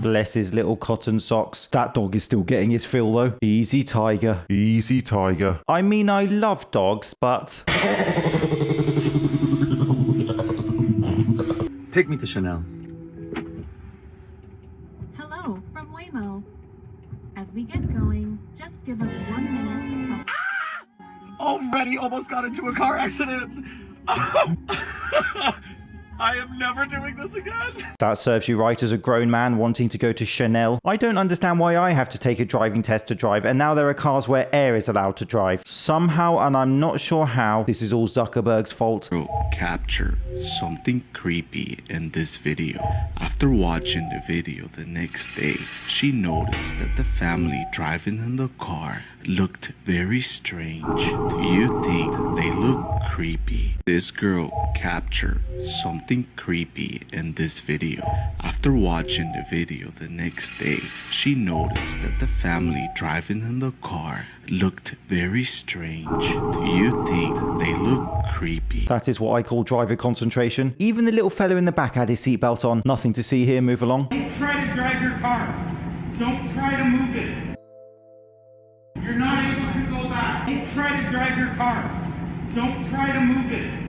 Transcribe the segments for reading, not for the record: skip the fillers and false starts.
Bless his little cotton socks. That dog is still getting his fill though. Easy, tiger. Easy, tiger. I mean, I love dogs, but... Take me to Chanel. Hello, from Waymo. As we get going, just give us 1 minute to... Already almost got into a car accident. I am never doing this again. That serves you right as a grown man wanting to go to Chanel. I don't understand why I have to take a driving test to drive, and now there are cars where air is allowed to drive. Somehow, and I'm not sure how, this is all Zuckerberg's fault. Capture something creepy in this video. After watching the video the next day, she noticed that the family driving in the car looked very strange. Do you think they look creepy? This girl captured something creepy in this video. After watching the video the next day, she noticed that the family driving in the car looked very strange. Do you think they look creepy? That is what I call driver concentration. Even the little fellow in the back had his seatbelt on. Nothing to see here, move along. Don't try to drive your car. Don't try to move it. You're not able to go back. Don't try to drive your car. Don't try to move it.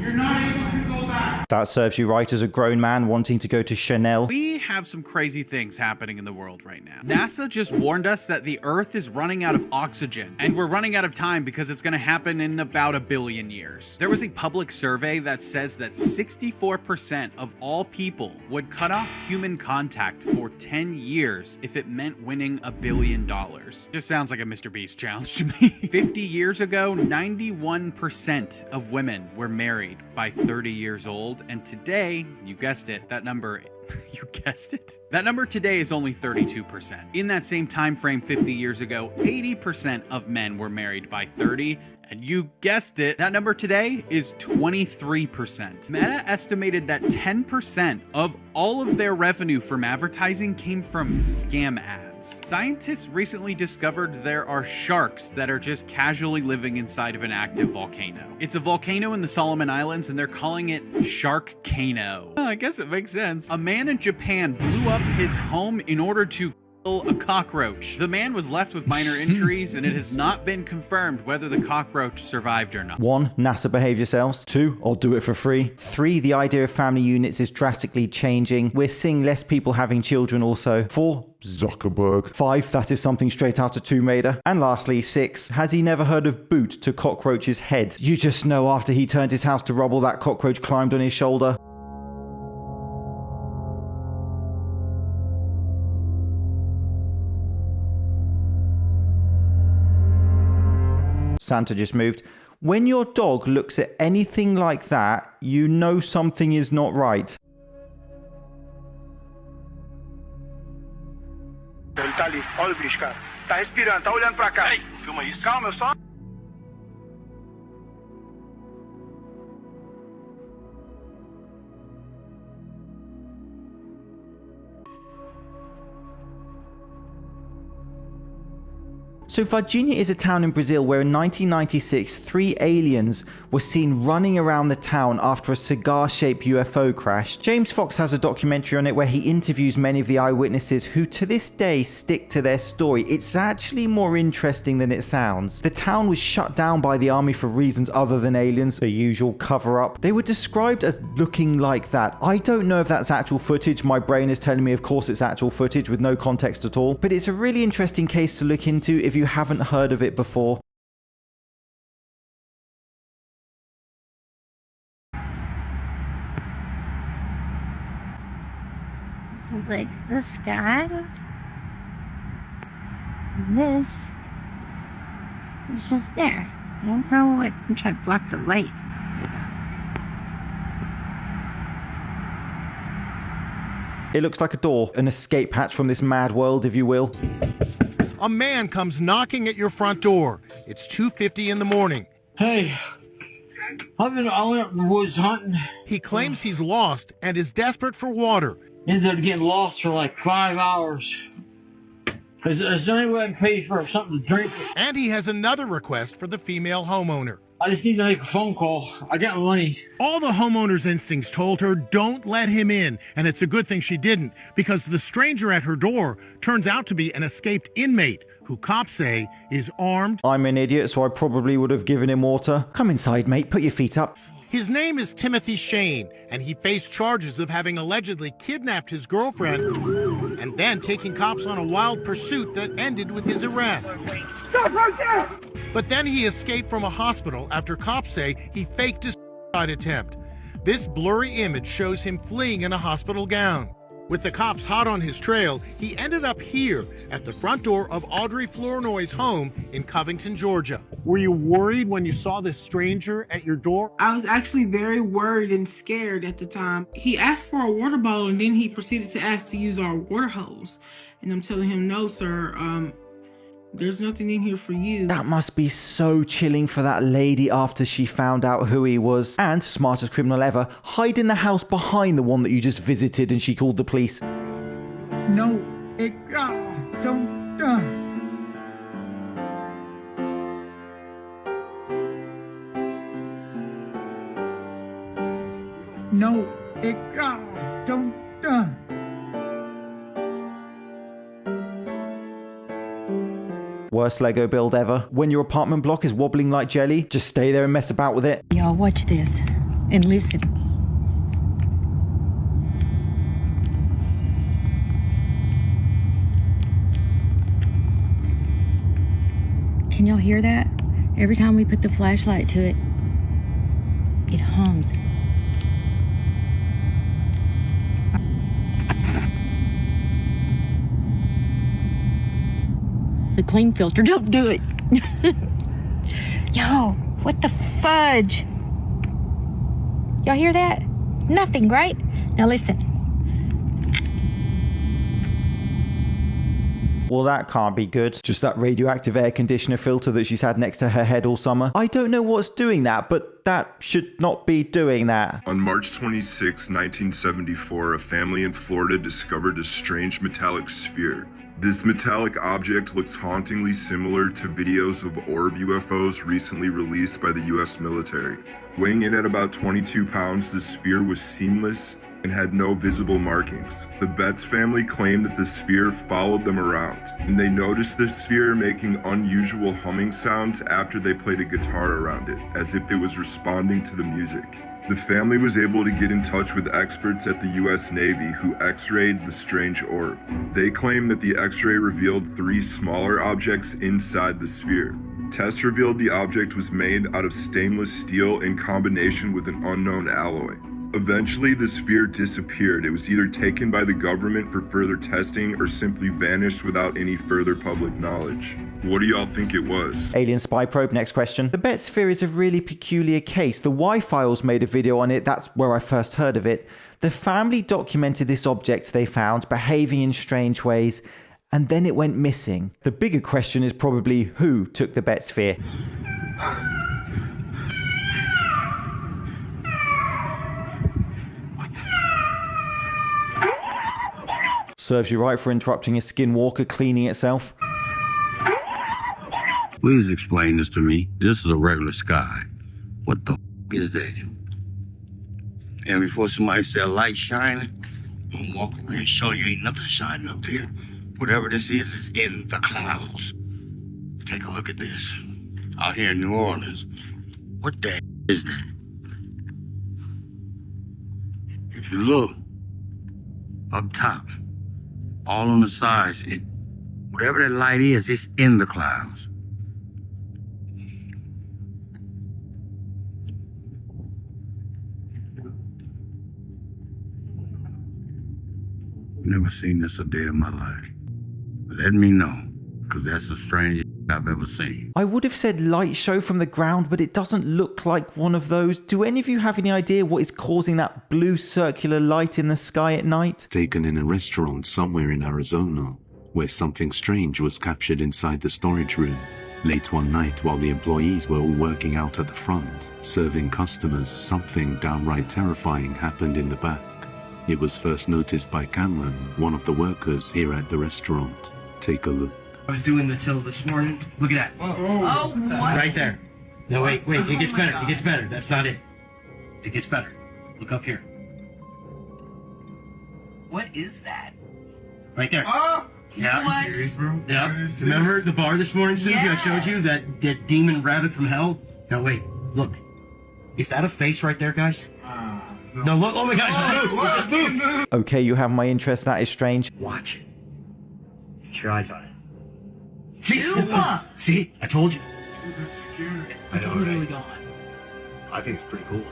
You're not able to go back. That serves you right as a grown man wanting to go to Chanel. We have some crazy things happening in the world right now. NASA just warned us that the Earth is running out of oxygen, and we're running out of time because it's going to happen in about 1 billion years. There was a public survey that says that 64% of all people would cut off human contact for 10 years if it meant winning $1 billion. Just sounds like a Mr. Beast challenge to me. 50 years ago, 91% of women were married by 30 years old, and today, you guessed it, that number that number today is only 32%. In that same time frame 50 years ago, 80% of men were married by 30, and you guessed it, that number today is 23%. Meta estimated that 10% of all of their revenue from advertising came from scam ads. Scientists recently discovered there are sharks that are just casually living inside of an active volcano. It's a volcano in the Solomon Islands, and they're calling it Sharkcano. I guess it makes sense. A man in Japan blew up his home in order to kill a cockroach. The man was left with minor injuries, and it has not been confirmed whether the cockroach survived or not. 1. NASA behave yourselves. 2. I'll do it for free. 3. The idea of family units is drastically changing. We're seeing less people having children also. 4. Zuckerberg. 5. That is something straight out of Tomb Raider. And lastly, 6. Has he never heard of boot to cockroach's head? You just know after he turned his house to rubble, that cockroach climbed on his shoulder. Santa just moved. When your dog looks at anything like that, you know something is not right. Ele tá ali, olha o bicho, cara. Tá respirando, tá olhando pra cá. Ei, filma isso. Calma, eu só... So Varginha is a town in Brazil where in 1996, 3 aliens were seen running around the town after a cigar-shaped UFO crashed. James Fox has a documentary on it where he interviews many of the eyewitnesses who to this day stick to their story. It's actually more interesting than it sounds. The town was shut down by the army for reasons other than aliens, the usual cover-up. They were described as looking like that. I don't know if that's actual footage. My brain is telling me of course it's actual footage with no context at all. But it's a really interesting case to look into if you haven't heard of it before. This is like the sky. And this is just there. I don't know what I'm trying to block the light. It looks like a door, an escape hatch from this mad world, if you will. A man comes knocking at your front door. It's 2:50 in the morning. Hey, I've been all out in the woods hunting. He claims he's lost and is desperate for water. Ended up getting lost for like 5 hours. Is there any way I can pay for something to drink? And he has another request for the female homeowner. I just need to make a phone call. I got my money. All the homeowner's instincts told her don't let him in, and it's a good thing she didn't, because the stranger at her door turns out to be an escaped inmate who cops say is armed. I'm an idiot, so I probably would have given him water. Come inside, mate. Put your feet up. His name is Timothy Shane, and he faced charges of having allegedly kidnapped his girlfriend and then taking cops on a wild pursuit that ended with his arrest. Stop right there! But then he escaped from a hospital after cops say he faked a suicide attempt. This blurry image shows him fleeing in a hospital gown. With the cops hot on his trail, he ended up here at the front door of Audrey Flournoy's home in Covington, Georgia. Were you worried when you saw this stranger at your door? I was actually very worried and scared at the time. He asked for a water bottle and then he proceeded to ask to use our water hose. And I'm telling him, no, sir, there's nothing in here for you. That must be so chilling for that lady after she found out who he was. And, smartest criminal ever, hide in the house behind the one that you just visited and she called the police. No, don't. No, don't. Worst Lego build ever. When your apartment block is wobbling like jelly, just stay there and mess about with it. Y'all watch this and listen. Can y'all hear that? Every time we put the flashlight to it, it hums. The clean filter, don't do it. Yo, what the fudge? Y'all hear that? Nothing, right? Now listen. Well, that can't be good. Just that radioactive air conditioner filter that she's had next to her head all summer. I don't know what's doing that, but that should not be doing that. On March 26, 1974, a family in Florida discovered a strange metallic sphere. This metallic object looks hauntingly similar to videos of orb UFOs recently released by the US military. Weighing in at about 22 pounds, the sphere was seamless and had no visible markings. The Betz family claimed that the sphere followed them around, and they noticed the sphere making unusual humming sounds after they played a guitar around it, as if it was responding to the music. The family was able to get in touch with experts at the US Navy who x-rayed the strange orb. They claim that the x-ray revealed 3 smaller objects inside the sphere. Tests revealed the object was made out of stainless steel in combination with an unknown alloy. Eventually, the sphere disappeared. It was either taken by the government for further testing or simply vanished without any further public knowledge. What do y'all think it was? Alien spy probe, next question. The Betz Sphere is a really peculiar case. The Y-Files made a video on it, that's where I first heard of it. The family documented this object they found behaving in strange ways, and then it went missing. The bigger question is probably who took the Betz Sphere. Serves you right for interrupting a skinwalker cleaning itself. Please explain this to me. This is a regular sky. What the is that? And before somebody say a light shining, I'm gonna walk away and show you ain't nothing shining up there. Whatever this is in the clouds. Take a look at this. Out here in New Orleans. What the is that? If you look up top, all on the sides, whatever that light is, it's in the clouds. Never seen this a day in my life. Let me know, because that's the strangest I've ever seen. I would have said light show from the ground, but it doesn't look like one of those. Do any of you have any idea what is causing that blue circular light in the sky at night? Taken in a restaurant somewhere in Arizona, where something strange was captured inside the storage room. Late one night while the employees were all working out at the front, serving customers, something downright terrifying happened in the back. It was first noticed by Cameron, one of the workers here at the restaurant. Take a look. I was doing the till this morning. Look at that. Oh, what? Right there. No, wait. It gets better. It gets better. That's not it. It gets better. Look up here. What is that? Right there. Oh! Yeah. Are you serious, bro? Yep. Remember the bar this morning, Susie? Yeah. I showed you that demon rabbit from hell? Now wait, look. Is that a face right there, guys? No, look. Oh my gosh, it's moved. Okay, you have my interest. That is strange. Watch it. Get your eyes on it. See? See? I told you. Dude, that's scary. I know, literally gone. I think it's pretty cool.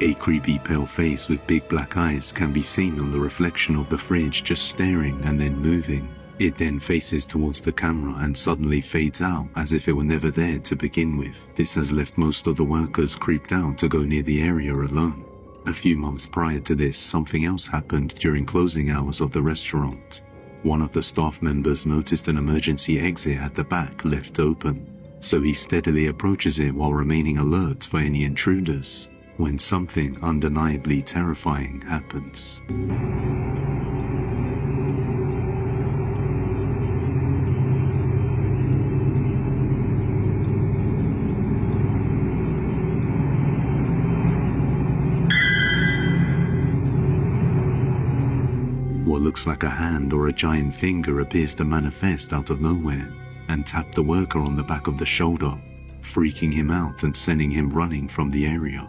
A creepy pale face with big black eyes can be seen on the reflection of the fridge, just staring and then moving. It then faces towards the camera and suddenly fades out as if it were never there to begin with. This has left most of the workers creeped out to go near the area alone. A few months prior to this, something else happened during closing hours of the restaurant. One of the staff members noticed an emergency exit at the back left open, so he steadily approaches it while remaining alert for any intruders, when something undeniably terrifying happens. What looks like a hand or a giant finger appears to manifest out of nowhere and tap the worker on the back of the shoulder, freaking him out and sending him running from the area.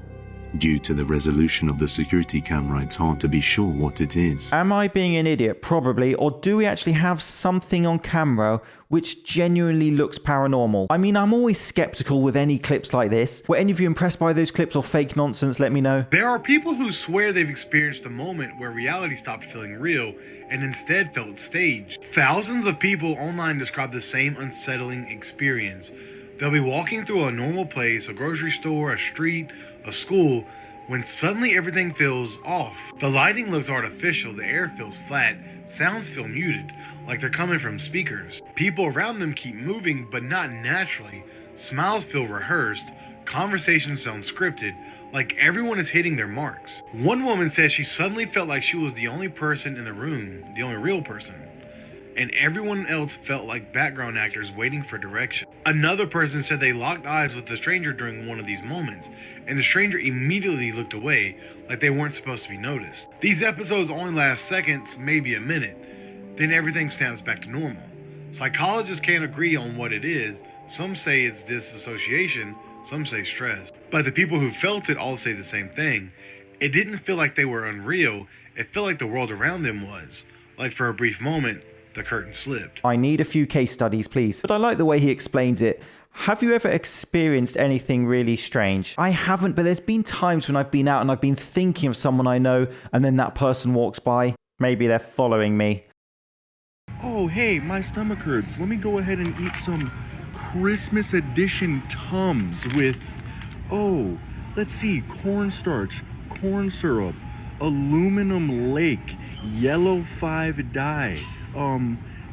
Due to the resolution of the security camera, it's hard to be sure what it is. Am I being an idiot? Probably. Or do we actually have something on camera which genuinely looks paranormal? I mean, I'm always skeptical with any clips like this. Were any of you impressed by those clips or fake nonsense? Let me know. There are people who swear they've experienced a moment where reality stopped feeling real and instead felt staged. Thousands of people online describe the same unsettling experience. They'll be walking through a normal place, a grocery store, a street, a school, when suddenly everything feels off. The lighting looks artificial, the air feels flat, sounds feel muted, like they're coming from speakers. People around them keep moving, but not naturally. Smiles feel rehearsed, conversations sound scripted, like everyone is hitting their marks. One woman says she suddenly felt like she was the only person in the room, the only real person, and everyone else felt like background actors waiting for direction. Another person said they locked eyes with the stranger during one of these moments, and the stranger immediately looked away like they weren't supposed to be noticed. These episodes only last seconds, maybe a minute, then everything snaps back to normal. Psychologists can't agree on what it is. Some say it's disassociation, some say stress. But the people who felt it all say the same thing. It didn't feel like they were unreal, it felt like the world around them was. Like for a brief moment, the curtain slipped. I need a few case studies, please. But I like the way he explains it. Have you ever experienced anything really strange? I haven't, but there's been times when I've been out and I've been thinking of someone I know, and then that person walks by. Maybe they're following me. Oh, hey, my stomach hurts. Let me go ahead and eat some Christmas edition Tums with, let's see, cornstarch, corn syrup, aluminum lake, yellow 5 dye,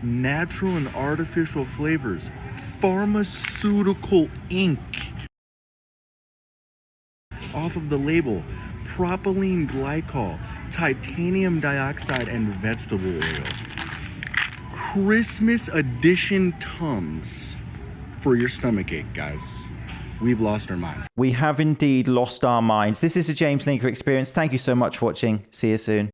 natural and artificial flavors, pharmaceutical ink. Off of the label, propylene glycol, titanium dioxide, and vegetable oil. Christmas edition Tums for your stomachache, guys. We've lost our mind. We have indeed lost our minds. This is a James Linker Experience. Thank you so much for watching. See you soon.